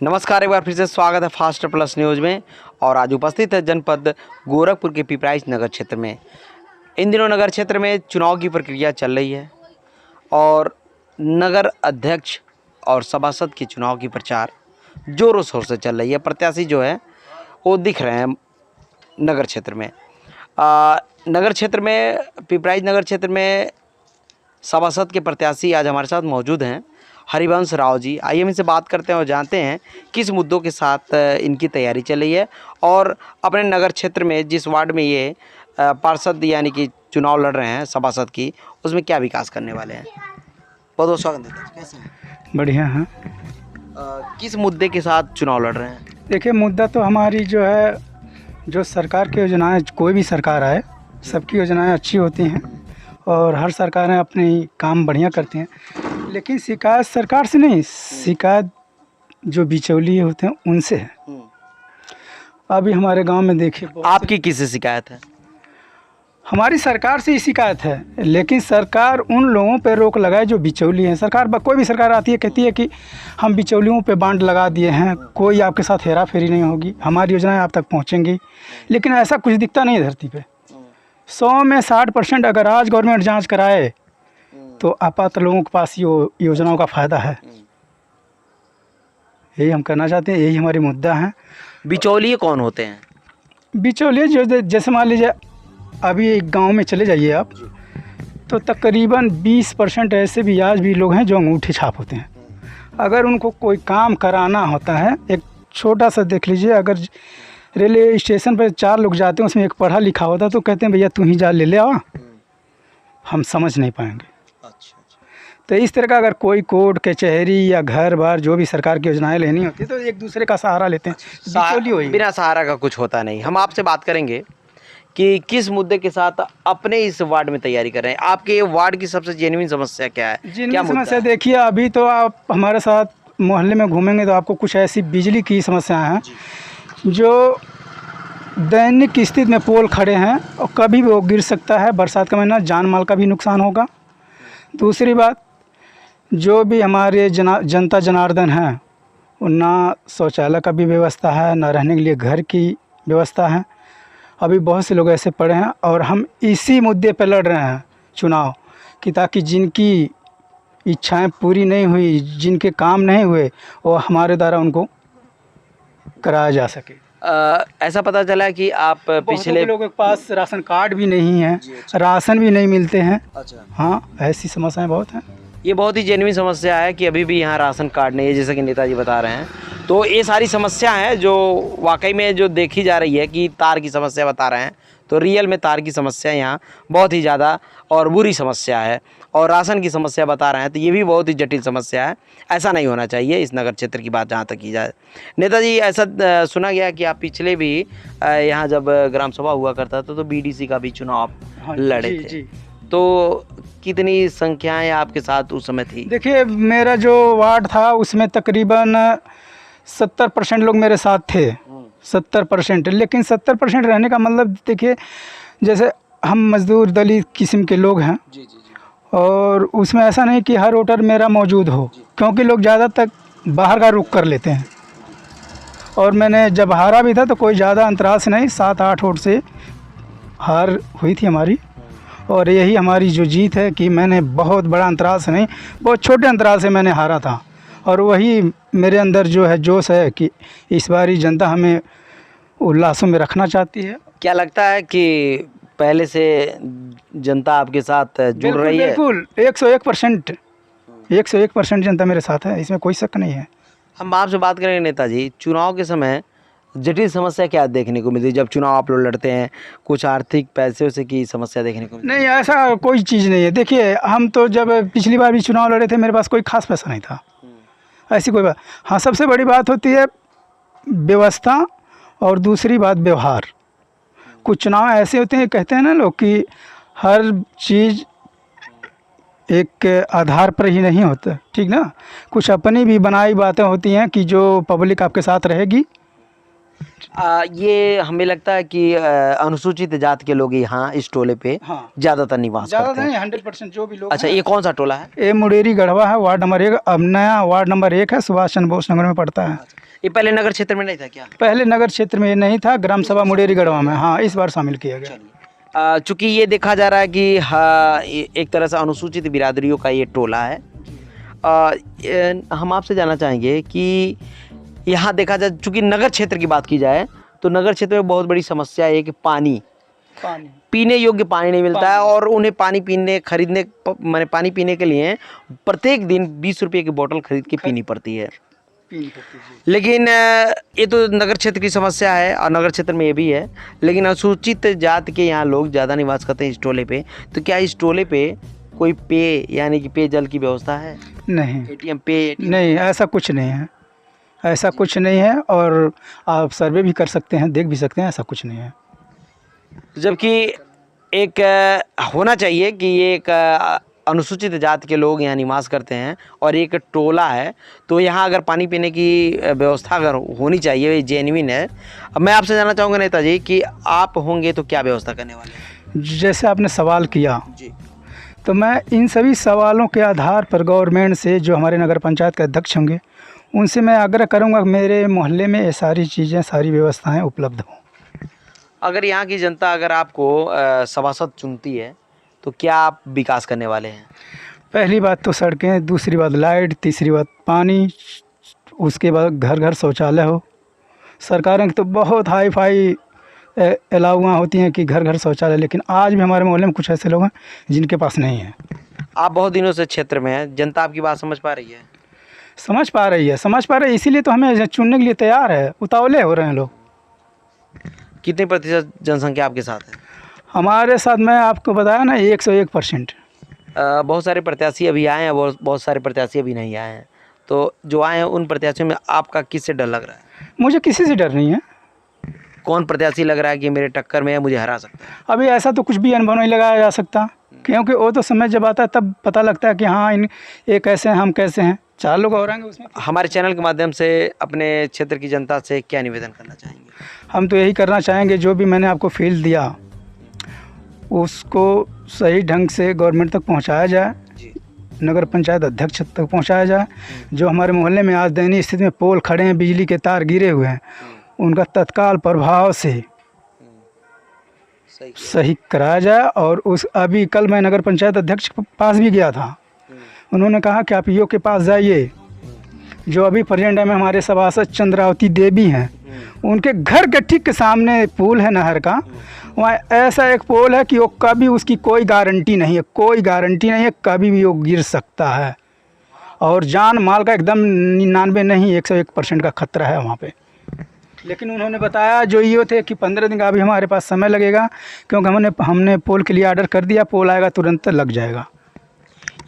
नमस्कार, एक बार फिर से स्वागत है फास्ट प्लस न्यूज़ में। और आज उपस्थित है जनपद गोरखपुर के पिपराइच नगर क्षेत्र में। इन दिनों नगर क्षेत्र में चुनाव की प्रक्रिया चल रही है और नगर अध्यक्ष और सभासद के चुनाव की प्रचार जोरों शोर से चल रही है। प्रत्याशी जो है वो दिख रहे हैं नगर क्षेत्र में। पिपराइच नगर क्षेत्र में सभासद के प्रत्याशी आज हमारे साथ मौजूद हैं, हरिवंश राव जी। आइए हम इनसे बात करते हैं और जानते हैं किस मुद्दों के साथ इनकी तैयारी चल रही है और अपने नगर क्षेत्र में जिस वार्ड में ये पार्षद यानी कि चुनाव लड़ रहे हैं सभासद की, उसमें क्या विकास करने वाले हैं। बहुत बहुत स्वागत है। कैसे हैं? बढ़िया है। किस मुद्दे के साथ चुनाव लड़ रहे हैं? देखिए, मुद्दा तो हमारी जो है, जो सरकार की योजनाएं, कोई भी सरकार आए सबकी योजनाएं अच्छी होती हैं और हर सरकारें अपनी काम बढ़िया करती हैं, लेकिन शिकायत सरकार से नहीं, शिकायत जो बिचौलिए होते हैं उनसे है। अभी हमारे गांव में देखिए, आपकी किससे शिकायत है? हमारी सरकार से ही शिकायत है, लेकिन सरकार उन लोगों पे रोक लगाए जो बिचौली हैं। सरकार कोई भी सरकार आती है, कहती है कि हम बिचौलियों पे बांड लगा दिए हैं, कोई आपके साथ हेरा फेरी नहीं होगी, हमारी योजनाएं आप तक पहुंचेंगी, लेकिन ऐसा कुछ दिखता नहीं है धरती पे। 100 में 60% अगर आज गवर्नमेंट जांच कराए तो अपात्र लोगों के पास ये योजनाओं का फ़ायदा है। यही हम करना चाहते हैं, यही हमारी मुद्दा है। बिचौलिए कौन होते हैं? बिचौलिए जो जैसे मान लीजिए, अभी एक गांव में चले जाइए आप, तो तकरीबन 20% ऐसे भी आज भी लोग हैं जो अंगूठे छाप होते हैं। अगर उनको कोई काम कराना होता है, एक छोटा सा देख लीजिए, अगर रेलवे स्टेशन पर 4 लोग जाते हैं, उसमें एक पढ़ा लिखा होता है, तो कहते हैं भैया तू ही जा ले ले आ, हम समझ नहीं पाएंगे। अच्छा। तो इस तरह का अगर कोई कोर्ट कचहरी या घर बार जो भी सरकार की योजनाएं लेनी होती है तो एक दूसरे का सहारा लेते हैं। बिना सहारा का कुछ होता नहीं। हम आपसे बात करेंगे कि किस मुद्दे के साथ अपने इस वार्ड में तैयारी कर रहे हैं। आपके वार्ड की सबसे जेन्युइन समस्या क्या है? क्या समस्या? देखिए, अभी तो आप हमारे साथ मोहल्ले में घूमेंगे तो आपको कुछ ऐसी बिजली की समस्याएं हैं जो दैनिक स्थिति में पोल खड़े हैं और कभी भी वो गिर सकता है। बरसात का महीना, जान माल का भी नुकसान होगा। दूसरी बात, जो भी हमारे जनता जनार्दन हैं, ना शौचालय का भी व्यवस्था है, ना रहने के लिए घर की व्यवस्था है। अभी बहुत से लोग ऐसे पड़े हैं और हम इसी मुद्दे पर लड़ रहे हैं चुनाव कि ताकि जिनकी इच्छाएं पूरी नहीं हुई, जिनके काम नहीं हुए, वो हमारे द्वारा उनको कराया जा सके। ऐसा पता चला कि आप पिछले लोगों के पास राशन कार्ड भी नहीं है, राशन भी नहीं मिलते हैं। अच्छा। हाँ, ऐसी समस्याएं बहुत हैं। ये बहुत ही जेन्युइन समस्या है कि अभी भी यहाँ राशन कार्ड नहीं है, जैसा कि नेताजी बता रहे हैं। तो ये सारी समस्या है जो वाकई में जो देखी जा रही है कि तार की समस्या बता रहे हैं, तो रियल में तार की समस्या यहाँ बहुत ही ज़्यादा और बुरी समस्या है। और राशन की समस्या बता रहे हैं तो ये भी बहुत ही जटिल समस्या है। ऐसा नहीं होना चाहिए इस नगर क्षेत्र की बात जहाँ तक की जाए। नेताजी, ऐसा सुना गया कि आप पिछले भी यहाँ जब ग्राम सभा हुआ करता था तो BDC का भी चुनाव लड़े थे। जी। तो कितनी संख्याएं आपके साथ उस समय थी? देखिए, मेरा जो वार्ड था उसमें तकरीबन 70% लोग मेरे साथ थे। 70%, लेकिन 70% रहने का मतलब देखिए, जैसे हम मजदूर दलित किस्म के लोग हैं। जी। और उसमें ऐसा नहीं कि हर वोटर मेरा मौजूद हो, क्योंकि लोग ज़्यादातर बाहर का रुख कर लेते हैं। और मैंने जब हारा भी था तो कोई ज़्यादा अंतराल से नहीं, 7-8 वोट से हार हुई थी हमारी। और यही हमारी जो जीत है कि मैंने बहुत बड़ा अंतराल से नहीं, बहुत छोटे अंतराल से मैंने हारा था। और वही मेरे अंदर जो है जोश है कि इस बारी जनता हमें उल्लासों में रखना चाहती है। क्या लगता है कि पहले से जनता आपके साथ जुड़ रही है? बिल्कुल 101% जनता मेरे साथ है, इसमें कोई शक नहीं है। हम आपसे बात करेंगे नेताजी, चुनाव के समय जटिल समस्या क्या देखने को मिलती है जब चुनाव आप लोग लड़ते हैं? कुछ आर्थिक पैसे से की समस्या देखने को मिलती है? नहीं, ऐसा कोई चीज़ नहीं है। देखिए, हम तो जब पिछली बार भी चुनाव लड़े थे, मेरे पास कोई खास पैसा नहीं था, ऐसी कोई बात। हाँ, सबसे बड़ी बात होती है व्यवस्था और दूसरी बात व्यवहार। कुछ चुनाव ऐसे होते हैं, कहते हैं ना लोग कि हर चीज़ एक आधार पर ही नहीं होता, ठीक ना। कुछ अपनी भी बनाई बातें होती हैं कि जो पब्लिक आपके साथ रहेगी। ये हमें लगता है कि अनुसूचित जाति के लोग यहाँ इस टोले पे ज़्यादातर निवास करते हैं। 100% जो भी लोग। अच्छा, ये कौन सा टोला है? ये मुडेरी गढ़वा है, वार्ड नंबर 1। अब नया वार्ड नंबर 1 है, सुभाष चंद्र बोस नगर में पड़ता है। ये पहले नगर क्षेत्र में नहीं था क्या? पहले नगर क्षेत्र में ये नहीं था, ग्राम सभा मुडेरी गढ़वा में, हाँ इस बार शामिल किया गया। चूँकि ये देखा जा रहा है कि हाँ, एक तरह से अनुसूचित बिरादरियों का ये टोला है। हम आपसे जानना चाहेंगे कि यहाँ देखा जाए, चूँकि नगर क्षेत्र की बात की जाए तो नगर क्षेत्र में बहुत बड़ी समस्या है कि पानी पीने योग्य पानी नहीं मिलता है, और उन्हें पानी पीने खरीदने माने पानी पीने के लिए प्रत्येक दिन 20 रुपये की बोतल खरीद के पीनी पड़ती है। लेकिन ये तो नगर क्षेत्र की समस्या है और नगर क्षेत्र में ये भी है, लेकिन अनुसूचित जाति के यहाँ लोग ज़्यादा निवास करते हैं इस टोले पे। तो क्या इस टोले पे कोई पेय यानी कि पेयजल की व्यवस्था है? नहीं, एटीएम पे नहीं, ऐसा कुछ नहीं है, ऐसा कुछ नहीं है। और आप सर्वे भी कर सकते हैं, देख भी सकते हैं, ऐसा कुछ नहीं है। जबकि एक होना चाहिए कि ये एक अनुसूचित जाति के लोग यहाँ निवास करते हैं और एक टोला है, तो यहाँ अगर पानी पीने की व्यवस्था अगर होनी चाहिए, ये जेन्युइन है। अब मैं आपसे जानना चाहूँगा नेताजी कि आप होंगे तो क्या व्यवस्था करने वाले हैं? जैसे आपने सवाल किया जी, तो मैं इन सभी सवालों के आधार पर गवर्नमेंट से, जो हमारे नगर पंचायत के अध्यक्ष होंगे, उनसे मैं आग्रह करूँगा कि मेरे मोहल्ले में ये सारी चीज़ें, सारी व्यवस्थाएँ उपलब्ध हों। अगर यहाँ की जनता अगर आपको सभासद चुनती है तो क्या आप विकास करने वाले हैं? पहली बात तो सड़कें, दूसरी बात लाइट, तीसरी बात पानी, उसके बाद घर घर शौचालय हो। सरकारें तो बहुत हाई फाई अलाउआँ होती हैं कि घर घर शौचालय, लेकिन आज भी हमारे मोहल्ले में कुछ ऐसे लोग हैं जिनके पास नहीं है। आप बहुत दिनों से क्षेत्र में हैं, जनता आपकी बात समझ पा रही है? समझ पा रही है, समझ पा रही है, इसीलिए तो हमें चुनने के लिए तैयार है, उतावले हो रहे हैं लोग। कितने प्रतिशत जनसंख्या आपके साथ है? हमारे साथ मैं आपको बताया ना, 101%। बहुत सारे प्रत्याशी अभी आए हैं, बहुत सारे प्रत्याशी अभी नहीं आए हैं, तो जो आए हैं उन प्रत्याशियों में आपका किससे डर लग रहा है? मुझे किसी से डर नहीं है। कौन प्रत्याशी लग रहा है कि मेरे टक्कर में है, मुझे हरा सकता है? अभी ऐसा तो कुछ भी अनुभव नहीं लगाया जा सकता, क्योंकि वो तो समय जब आता है तब पता लगता है कि हाँ ये कैसे हैं, हम कैसे हैं। 4 लोग और आएंगे उसमें। हमारे चैनल के माध्यम से अपने क्षेत्र की जनता से क्या निवेदन करना चाहेंगे? हम तो यही करना चाहेंगे, जो भी मैंने आपको फील दिया उसको सही ढंग से गवर्नमेंट तक पहुंचाया जाए, नगर पंचायत अध्यक्ष तक पहुंचाया जाए। जो हमारे मोहल्ले में आज दयनीय स्थिति में पोल खड़े हैं, बिजली के तार गिरे हुए हैं, उनका तत्काल प्रभाव से सही कराया जाए। और उस अभी कल मैं नगर पंचायत अध्यक्ष के पास भी गया था, उन्होंने कहा कि आप ईओ के पास जाइए। जो अभी प्रेजेंट में हमारे सभासद चंद्रावती देवी हैं, उनके घर के ठीक के सामने पुल है नहर का, वहाँ ऐसा एक पोल है कि वो कभी उसकी कोई गारंटी नहीं है, कोई गारंटी नहीं है, कभी भी वो गिर सकता है। और जान माल का एकदम 99 नहीं 101% का खतरा है वहाँ पे। लेकिन उन्होंने बताया जो ये थे कि 15 दिन का अभी हमारे पास समय लगेगा, क्योंकि हमने पोल के लिए ऑर्डर कर दिया, पोल आएगा तुरंत लग जाएगा।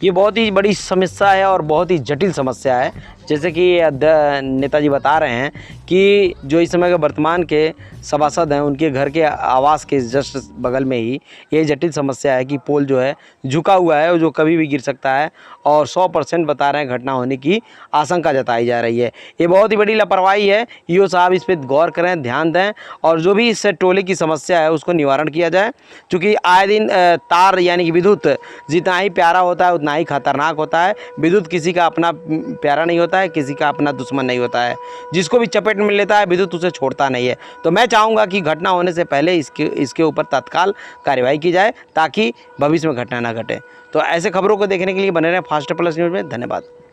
ये बहुत ही बड़ी समस्या है और बहुत ही जटिल समस्या है। जैसे कि नेताजी बता रहे हैं कि जो इस समय के वर्तमान के सभासद हैं, उनके घर के आवास के जस्ट बगल में ही ये जटिल समस्या है कि पोल जो है झुका हुआ है, जो कभी भी गिर सकता है, और 100% बता रहे हैं घटना होने की आशंका जताई जा रही है। ये बहुत ही बड़ी लापरवाही है। ईओ साहब इस पर गौर करें, ध्यान दें, और जो भी इस टोले की समस्या है उसको निवारण किया जाए। चूँकि आए दिन तार यानी कि विद्युत जितना ही प्यारा होता है उतना ही खतरनाक होता है। विद्युत किसी का अपना प्यारा नहीं होता है, किसी का अपना दुश्मन नहीं होता है। जिसको भी चपेट में लेता है विद्युत उसे छोड़ता नहीं है। तो मैं चाहूँगा कि घटना होने से पहले इसके ऊपर तत्काल कार्यवाही की जाए, ताकि भविष्य में घटना ना घटे। तो ऐसे खबरों को देखने के लिए बने रहें फास्ट प्लस न्यूज़ में। धन्यवाद।